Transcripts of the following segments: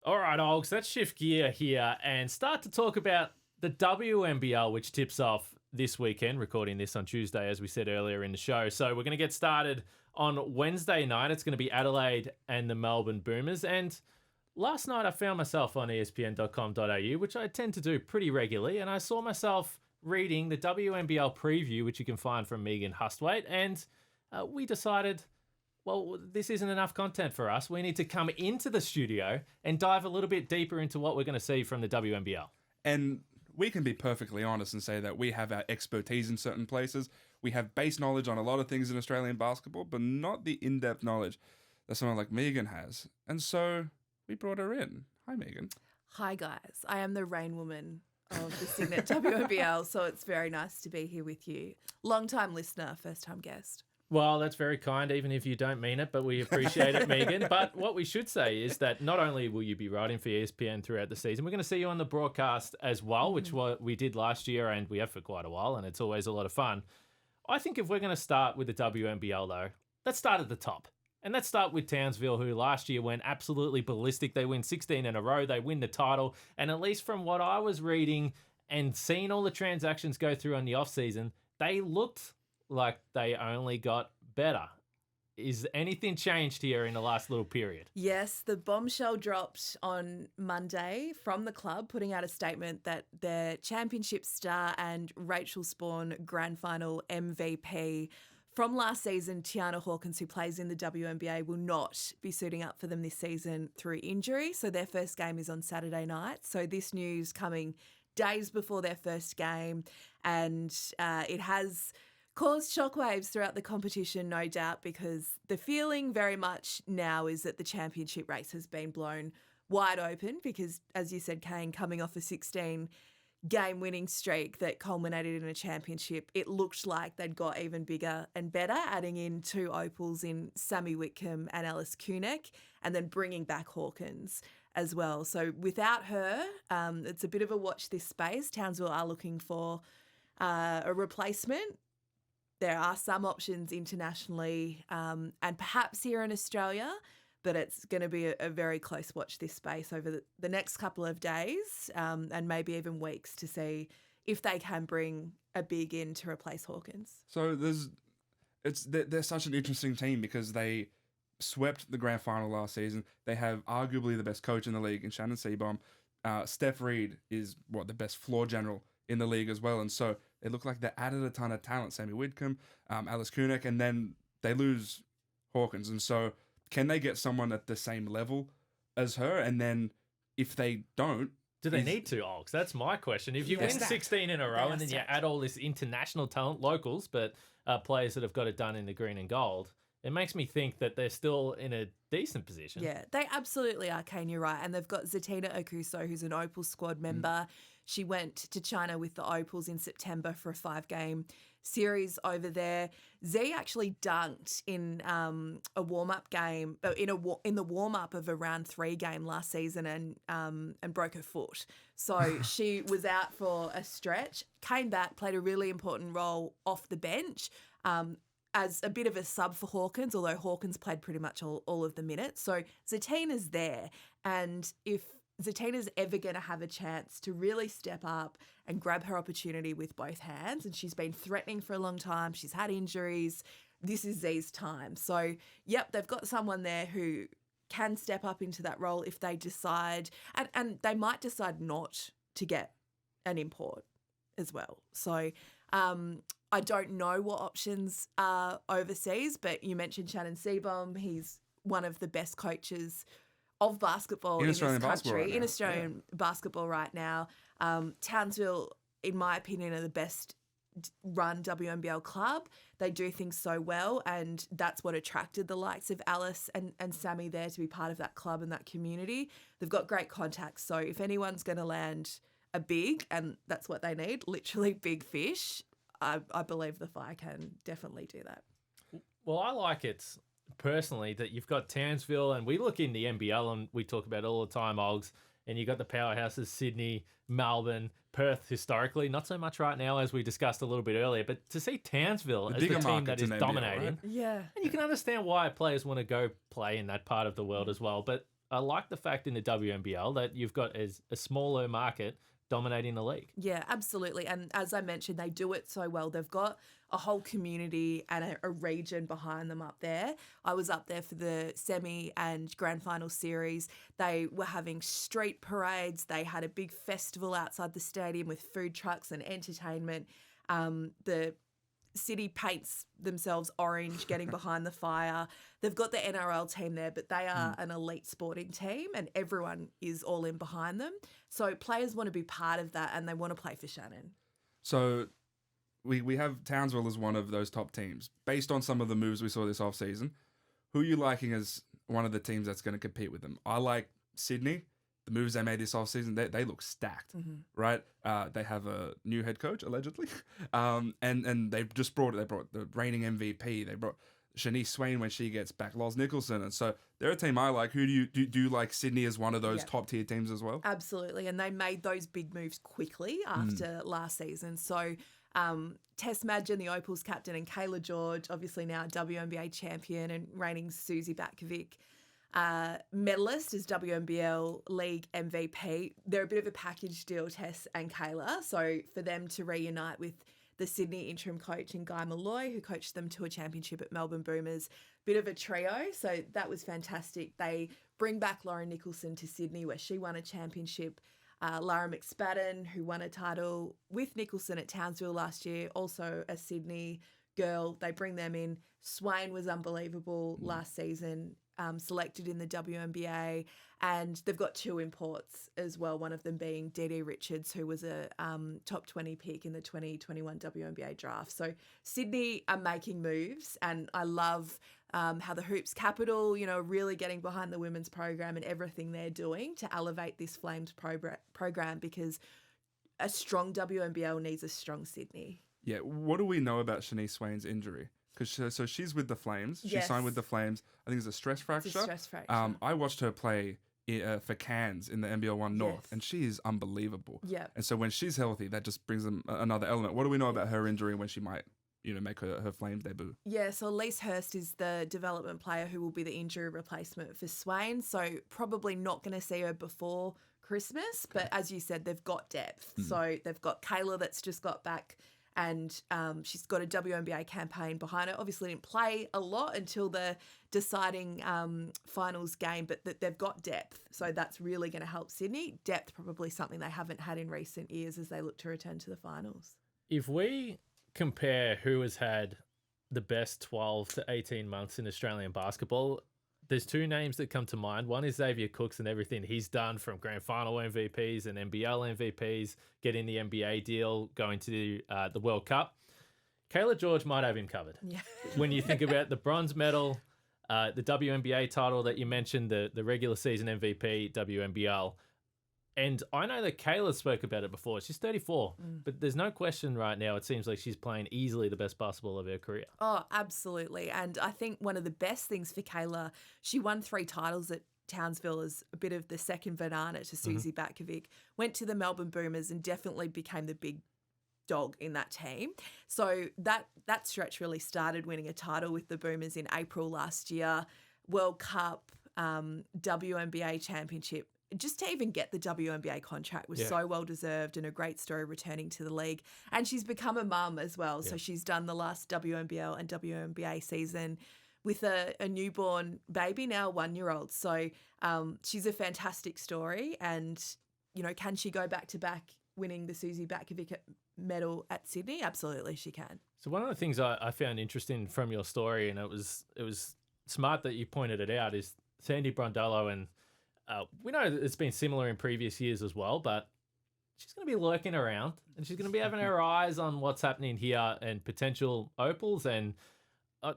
All right, Olgs, let's shift gear here and start to talk about the WNBL, which tips off this weekend, recording this on Tuesday, as we said earlier in the show. So we're going to get started on Wednesday night. It's going to be Adelaide and the Melbourne Boomers. And last night I found myself on espn.com.au, which I tend to do pretty regularly, and I saw myself reading the WNBL preview, which you can find from Megan Hustwaite, and we decided, well, this isn't enough content for us. We need to come into the studio and dive a little bit deeper into what we're going to see from the WNBL. And we can be perfectly honest and say that we have our expertise in certain places. We have base knowledge on a lot of things in Australian basketball, but not the in-depth knowledge that someone like Megan has. And so we brought her in. Hi, Megan. Hi, guys. I am the rain woman of the Signet WNBL, so it's very nice to be here with you. Long-time listener, first-time guest. Well, that's very kind, even if you don't mean it, but we appreciate it, Megan. But what we should say is that not only will you be writing for ESPN throughout the season, we're going to see you on the broadcast as well, which we did last year and we have for quite a while, and it's always a lot of fun. I think if we're going to start with the WNBL, though, let's start at the top. And let's start with Townsville, who last year went absolutely ballistic. They win 16 in a row. They win the title. And at least from what I was reading and seeing all the transactions go through on the offseason, they looked like they only got better. Is anything changed here in the last little period? Yes, the bombshell dropped on Monday from the club, putting out a statement that their championship star and Rachel Spawn grand final MVP from last season, Tiana Hawkins, who plays in the WNBA, will not be suiting up for them this season through injury. So their first game is on Saturday night. So this news coming days before their first game, and it has caused shockwaves throughout the competition, no doubt, because the feeling very much now is that the championship race has been blown wide open because, as you said, Kane, coming off a 16-game winning streak that culminated in a championship, it looked like they'd got even bigger and better, adding in two Opals in Sammy Whitcomb and Alice Kunek, and then bringing back Hawkins as well. So without her, it's a bit of a watch this space. Townsville are looking for a replacement. There are some options internationally and perhaps here in Australia, but it's going to be a very close watch this space over the next couple of days and maybe even weeks to see if they can bring a big in to replace Hawkins. So they're such an interesting team because they swept the grand final last season. They have arguably the best coach in the league in Shannon Seabaum. Steph Reed is the best floor general in the league as well. And so it looked like they added a ton of talent, Sammy Whitcomb, Alice Kunek, and then they lose Hawkins. And so can they get someone at the same level as her? And then if they don't... Do they need to, Ox? That's my question. If you win 16 in a row and then you add all this international talent, locals, but players that have got it done in the green and gold, it makes me think that they're still in a decent position. Yeah, they absolutely are, Kane, you're right. And they've got Zatina Okuso, who's an Opal squad member. She went to China with the Opals in September for a 5-game series over there. Z actually dunked in a warm-up game, in the warm-up of a round 3 game last season and broke her foot. So she was out for a stretch, came back, played a really important role off the bench, as a bit of a sub for Hawkins, although Hawkins played pretty much all of the minutes. So Zatina's there. And if Zatina's ever going to have a chance to really step up and grab her opportunity with both hands, and she's been threatening for a long time, she's had injuries, this is Z's time. So, yep, they've got someone there who can step up into that role if they decide, and they might decide not to get an import as well. So, I don't know what options are overseas, but you mentioned Shannon Seabaum. He's one of the best coaches of basketball in this country, in Australian basketball right now. Townsville, in my opinion, are the best run WNBL club. They do things so well, and that's what attracted the likes of Alice and Sammy there to be part of that club and that community. They've got great contacts, so if anyone's going to land a big, and that's what they need, literally big fish, I believe the Fire can definitely do that. Well, I like it personally that you've got Townsville, and we look in the NBL and we talk about it all the time, Olgs, and you got the powerhouses, Sydney, Melbourne, Perth historically, not so much right now as we discussed a little bit earlier, but to see Townsville as the team that is dominating, right? Yeah. And you can understand why players want to go play in that part of the world as well, but I like the fact in the WNBL that you've got as a smaller market dominating the league. Yeah, absolutely. And as I mentioned, they do it so well. They've got a whole community and a region behind them up there. I was up there for the semi and grand final series. They were having street parades. They had a big festival outside the stadium with food trucks and entertainment. The city paints themselves orange getting behind the fire. They've got the NRL team there, but they are an elite sporting team and everyone is all in behind them. So players want to be part of that and they want to play for Shannon. So we have Townsville as one of those top teams. Based on some of the moves we saw this offseason, who are you liking as one of the teams that's going to compete with them? I like Sydney. The moves they made this offseason, they look stacked, right? They have a new head coach, allegedly. And they brought the reigning MVP. They brought Shanice Swain when she gets back, Loz Nicholson. And so they're a team I like. Who do you like Sydney as one of those top tier teams as well? Absolutely. And they made those big moves quickly after last season. So Tess Madgen, the Opals captain, and Kayla George, obviously now WNBA champion and reigning Susie Batkovic medalist as WNBL League MVP. They're a bit of a package deal, Tess and Kayla. So for them to reunite with the Sydney interim coach and Guy Malloy, who coached them to a championship at Melbourne Boomers, bit of a trio. So that was fantastic. They bring back Lauren Nicholson to Sydney where she won a championship. Lara McSpadden, who won a title with Nicholson at Townsville last year, also a Sydney girl. They bring them in. Swain was unbelievable last season. Selected in the WNBA, and they've got two imports as well, one of them being Dee Dee Richards, who was a top 20 pick in the 2021 WNBA draft. So Sydney are making moves, and I love how the Hoops Capital, really getting behind the women's program and everything they're doing to elevate this Flames program because a strong WNBL needs a strong Sydney. Yeah, what do we know about Shanice Swain's injury? Because so she's with the Flames. She signed with the Flames. I think it's a stress fracture. It's a stress fracture. I watched her play for Cairns in the NBL 1 North, and she is unbelievable. Yeah. And so when she's healthy, that just brings them another element. What do we know about her injury and when she might, make her Flames debut? Yeah, so Elise Hurst is the development player who will be the injury replacement for Swain. So probably not going to see her before Christmas. But as you said, they've got depth. So they've got Kayla that's just got back. And she's got a WNBA campaign behind her. Obviously didn't play a lot until the deciding finals game, but they've got depth. So that's really going to help Sydney. Depth probably something they haven't had in recent years as they look to return to the finals. If we compare who has had the best 12 to 18 months in Australian basketball, there's two names that come to mind. One is Xavier Cooks and everything he's done from grand final MVPs and NBL MVPs, getting the NBA deal, going to the World Cup. Kayla George might have him covered. Yeah. When you think about the bronze medal, the WNBA title that you mentioned, the regular season MVP, WNBL. And I know that Kayla spoke about it before. She's 34, but there's no question right now. It seems like she's playing easily the best basketball of her career. Oh, absolutely. And I think one of the best things for Kayla, she won 3 titles at Townsville as a bit of the second banana to Susie Batkovic, went to the Melbourne Boomers and definitely became the big dog in that team. So that stretch really started winning a title with the Boomers in April last year, World Cup, WNBA championship. Just to even get the WNBA contract was so well-deserved and a great story returning to the league. And she's become a mum as well. So she's done the last WNBL and WNBA season with a newborn baby, now a 1-year-old. So she's a fantastic story. And, can she go back-to-back winning the Susie Batkovic medal at Sydney? Absolutely, she can. So one of the things I found interesting from your story, and it was smart that you pointed it out, is Sandy Brondello and we know that it's been similar in previous years as well, but she's going to be lurking around and she's going to be having her eyes on what's happening here and potential Opals. And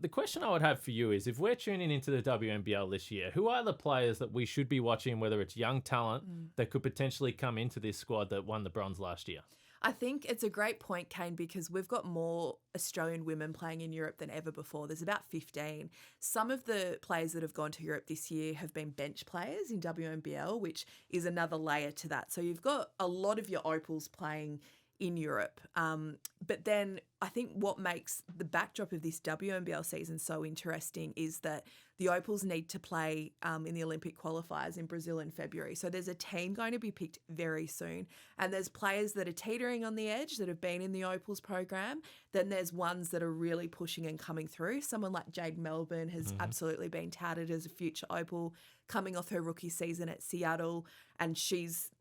the question I would have for you is, if we're tuning into the WNBL this year, who are the players that we should be watching, whether it's young talent that could potentially come into this squad that won the bronze last year? I think it's a great point, Kane, because we've got more Australian women playing in Europe than ever before. There's about 15. Some of the players that have gone to Europe this year have been bench players in WNBL, which is another layer to that. So you've got a lot of your Opals playing in Europe. But then I think what makes the backdrop of this WNBL season so interesting is that the Opals need to play in the Olympic qualifiers in Brazil in February. So there's a team going to be picked very soon. And there's players that are teetering on the edge that have been in the Opals program. Then there's ones that are really pushing and coming through. Someone like Jade Melbourne has absolutely been touted as a future Opal coming off her rookie season at Seattle. And she's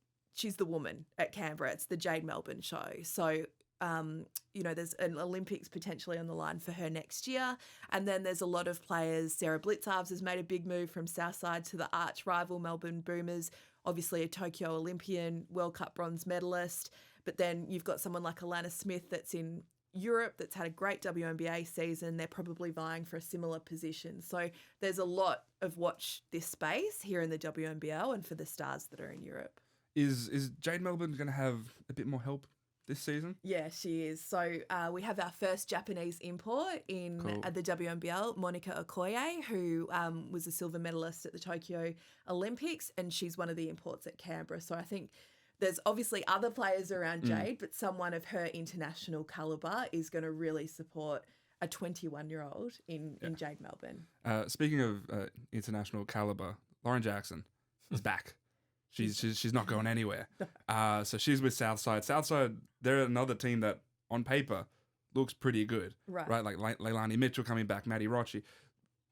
the woman at Canberra. It's the Jade Melbourne show. So, there's an Olympics potentially on the line for her next year. And then there's a lot of players. Sarah Blitzarves has made a big move from Southside to the arch rival Melbourne Boomers, obviously a Tokyo Olympian, World Cup bronze medalist. But then you've got someone like Alana Smith that's in Europe that's had a great WNBA season. They're probably vying for a similar position. So there's a lot of watch this space here in the WNBL and for the stars that are in Europe. Is Jade Melbourne going to have a bit more help this season? Yeah, she is. So we have our first Japanese import in the WNBL, Monica Okoye, who was a silver medalist at the Tokyo Olympics, and she's one of the imports at Canberra. So I think there's obviously other players around Jade, but someone of her international calibre is going to really support a 21-year-old in Jade Melbourne. Speaking of international calibre, Lauren Jackson is back. She's not going anywhere. So she's with Southside. Southside, they're another team that on paper looks pretty good, right? Like Leilani Mitchell coming back, Maddie Rochi.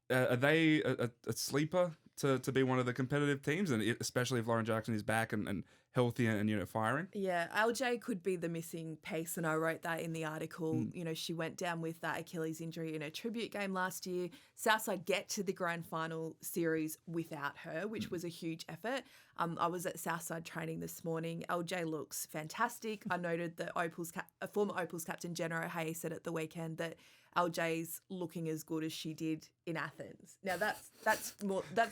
Are they a sleeper to be one of the competitive teams, and especially if Lauren Jackson is back and healthy and firing? Yeah, LJ could be the missing piece, and I wrote that in the article. She went down with that Achilles injury in her tribute game last year. Southside get to the grand final series without her, which was a huge effort. I was at Southside training this morning. LJ looks fantastic. I noted that former Opals captain Jenna O'Hay said at the weekend that LJ's looking as good as she did in Athens. Now that's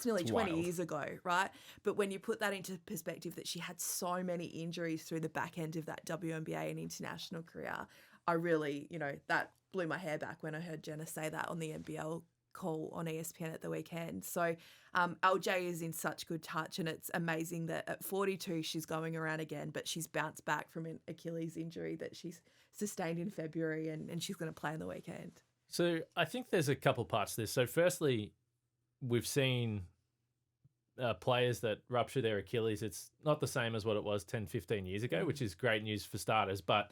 nearly 20 years ago, right? But when you put that into perspective, that she had so many injuries through the back end of that WNBA and international career, I really, that blew my hair back when I heard Jenna say that on the NBL call on ESPN at the weekend. So LJ is in such good touch, and it's amazing that at 42 she's going around again, but she's bounced back from an Achilles injury that she's sustained in February, and she's going to play on the weekend. So I think there's a couple parts to this. So firstly, we've seen players that rupture their Achilles. It's not the same as what it was 10, 15 years ago, which is great news for starters. But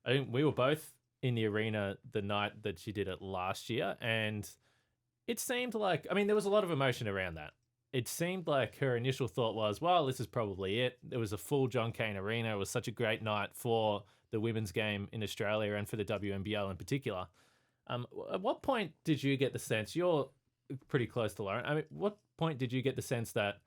I think we were both in the arena the night that she did it last year, and it seemed like, there was a lot of emotion around that. It seemed like her initial thought was, well, this is probably it. There was a full John Kane arena. It was such a great night for the women's game in Australia and for the WNBL in particular. At what point did you get the sense, you're pretty close to Lauren, what point did you get the sense that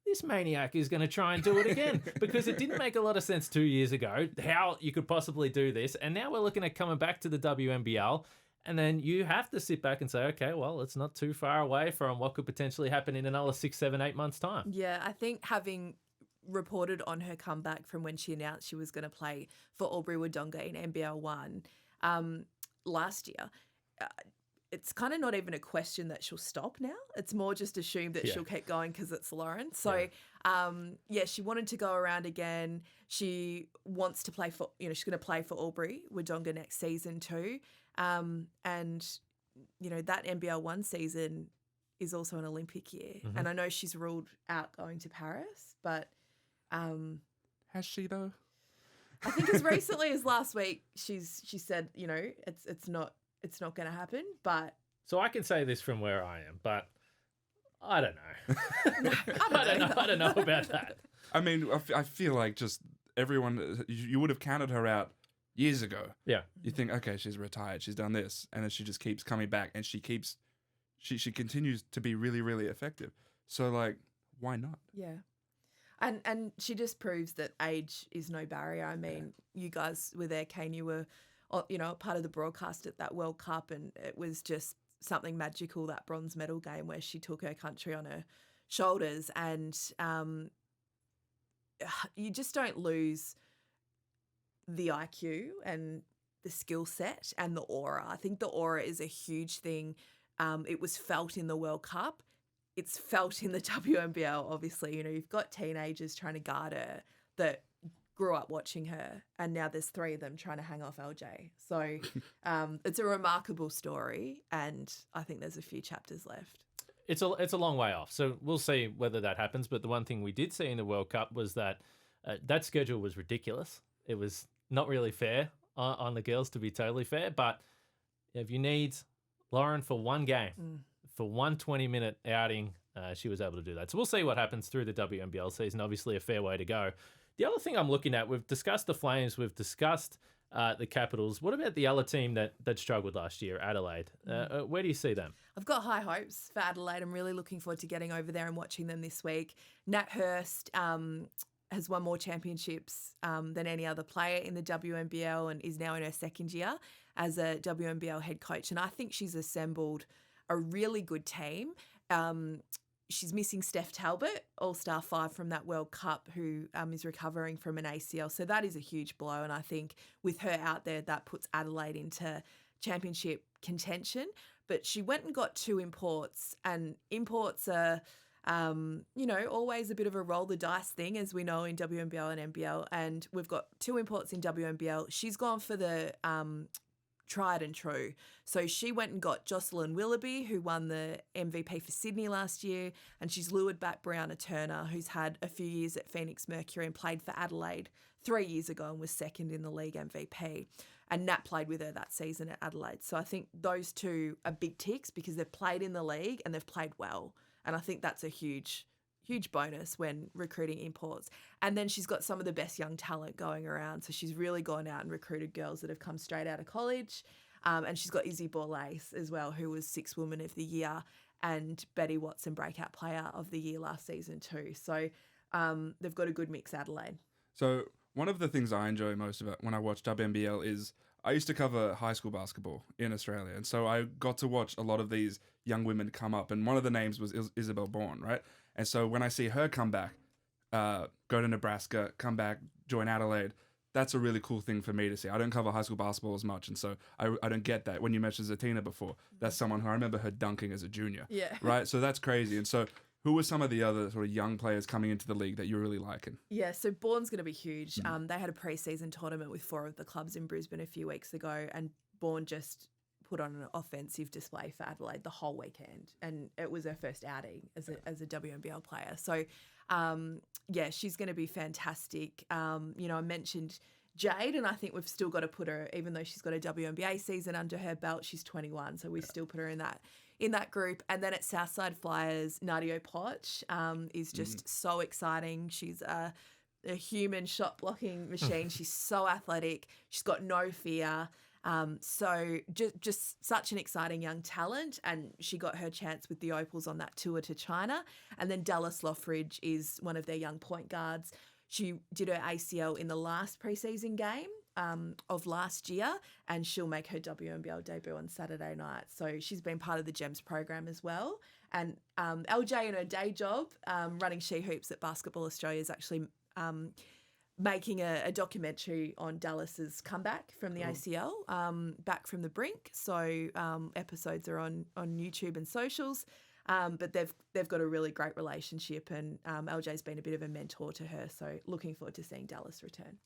this maniac is going to try and do it again? Because it didn't make a lot of sense 2 years ago how you could possibly do this. And now we're looking at coming back to the WNBL. And then you have to sit back and say, okay, well, it's not too far away from what could potentially happen in another 6, 7, 8 months' time. Yeah, I think having reported on her comeback from when she announced she was going to play for Albury-Wodonga in NBL 1 last year, it's kind of not even a question that she'll stop now. It's more just assumed that she'll keep going because it's Lauren. So, she wanted to go around again. She wants to play for, she's going to play for Albury-Wodonga next season too. And that NBL 1 season is also an Olympic year. Mm-hmm. And I know she's ruled out going to Paris, but... Has she, though? I think as recently as last week, she said, it's not going to happen, but... So I can say this from where I am, but I don't know. I don't know about that. I feel like just everyone, you would have counted her out years ago. Yeah. You think, okay, she's retired, she's done this, and then she just keeps coming back, and she continues to be really, really effective. So, why not? Yeah. And she just proves that age is no barrier. You guys were there, Kane, you were, part of the broadcast at that World Cup, and it was just something magical, that bronze medal game where she took her country on her shoulders, and you just don't lose the IQ and the skill set and the aura. I think the aura is a huge thing. It was felt in the World Cup. It's felt in the WNBL, obviously. You've got teenagers trying to guard her that grew up watching her, and now there's 3 of them trying to hang off LJ. So it's a remarkable story, and I think there's a few chapters left. It's a long way off, so we'll see whether that happens. But the one thing we did see in the World Cup was that that schedule was ridiculous. It was not really fair on the girls, to be totally fair. But if you need Lauren for one game, for one 20-minute outing, she was able to do that. So we'll see what happens through the WNBL season. Obviously, a fair way to go. The other thing I'm looking at, we've discussed the Flames, we've discussed the Capitals. What about the other team that struggled last year, Adelaide? Where do you see them? I've got high hopes for Adelaide. I'm really looking forward to getting over there and watching them this week. Nat Hurst has won more championships than any other player in the WNBL and is now in her second year as a WNBL head coach. And I think she's assembled a really good team. She's missing Steph Talbot, All-Star 5 from that World Cup, who is recovering from an ACL. So that is a huge blow. And I think with her out there, that puts Adelaide into championship contention. But she went and got 2 imports, and imports are, always a bit of a roll the dice thing, as we know in WNBL and NBL. And we've got 2 imports in WNBL. She's gone for the tried and true. So she went and got Jocelyn Willoughby, who won the MVP for Sydney last year, and she's lured back Brianna Turner, who's had a few years at Phoenix Mercury and played for Adelaide 3 years ago and was second in the league MVP. And Nat played with her that season at Adelaide. So I think those 2 are big ticks because they've played in the league and they've played well. And I think that's a huge bonus when recruiting imports. And then she's got some of the best young talent going around. So she's really gone out and recruited girls that have come straight out of college. And she's got Izzy Borlase as well, who was 6th Woman of the Year, and Betty Watson Breakout Player of the Year last season too. So they've got a good mix, Adelaide. So one of the things I enjoy most about when I watch WNBL is I used to cover high school basketball in Australia. And so I got to watch a lot of these young women come up. And one of the names was Isabel Bourne, right? And so when I see her come back, go to Nebraska, come back, join Adelaide, that's a really cool thing for me to see. I don't cover high school basketball as much, and so I don't get that. When you mentioned Zatina before, that's someone who I remember her dunking as a junior. Yeah. Right? So that's crazy. And so who were some of the other sort of young players coming into the league that you're really liking? Yeah, so Bourne's going to be huge. They had a pre-season tournament with 4 of the clubs in Brisbane a few weeks ago, and Bourne just put on an offensive display for Adelaide the whole weekend, and it was her first outing as a WNBL player. So, she's going to be fantastic. I mentioned Jade, and I think we've still got to put her, even though she's got a WNBA season under her belt, she's 21, so we still put her in that group. And then at Southside Flyers, Nadia Poch is just so exciting. She's a human shot blocking machine. She's so athletic. She's got no fear. So just such an exciting young talent, and she got her chance with the Opals on that tour to China. And then Dallas Loffridge is one of their young point guards. She did her ACL in the last preseason game of last year, and she'll make her WNBL debut on Saturday night. So she's been part of the GEMS program as well. And LJ in her day job, running She Hoops at Basketball Australia, is actually making a documentary on Dallas's comeback from the ACL, back from the brink. So episodes are on YouTube and socials. But they've got a really great relationship, and LJ's been a bit of a mentor to her. So looking forward to seeing Dallas return.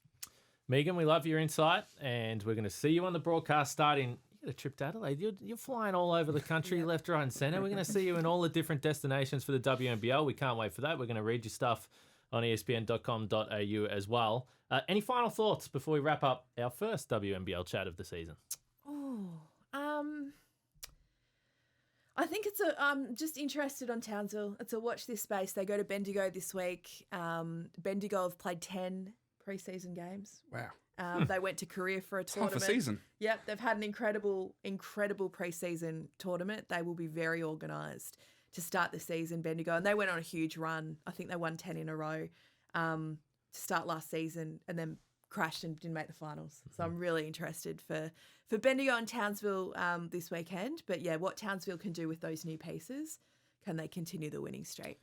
Megan, we love your insight, and we're going to see you on the broadcast starting. You got a trip to Adelaide. You're flying all over the country, left, right, and centre. We're going to see you in all the different destinations for the WNBL. We can't wait for that. We're going to read your stuff on espn.com.au as well. Any final thoughts before we wrap up our first WNBL chat of the season? I think I'm just interested on Townsville. It's a watch this space. They go to Bendigo this week. Bendigo have played 10 preseason games. Wow. They went to Korea for a tournament. Half a season. Yep, they've had an incredible preseason tournament. They will be very organised to start the season, Bendigo. And they went on a huge run. I think they won 10 in a row to start last season, and then crashed and didn't make the finals. So I'm really interested for Bendigo and Townsville this weekend. But yeah, what Townsville can do with those new pieces, can they continue the winning streak?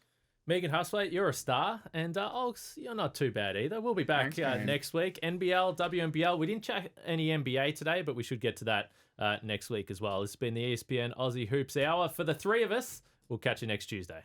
Megan Hustwaite, you're a star, and Olgs, you're not too bad either. We'll be back next week. NBL, WNBL. We didn't chat any NBA today, but we should get to that next week as well. It's been the ESPN Aussie Hoops Hour. For the three of us, we'll catch you next Tuesday.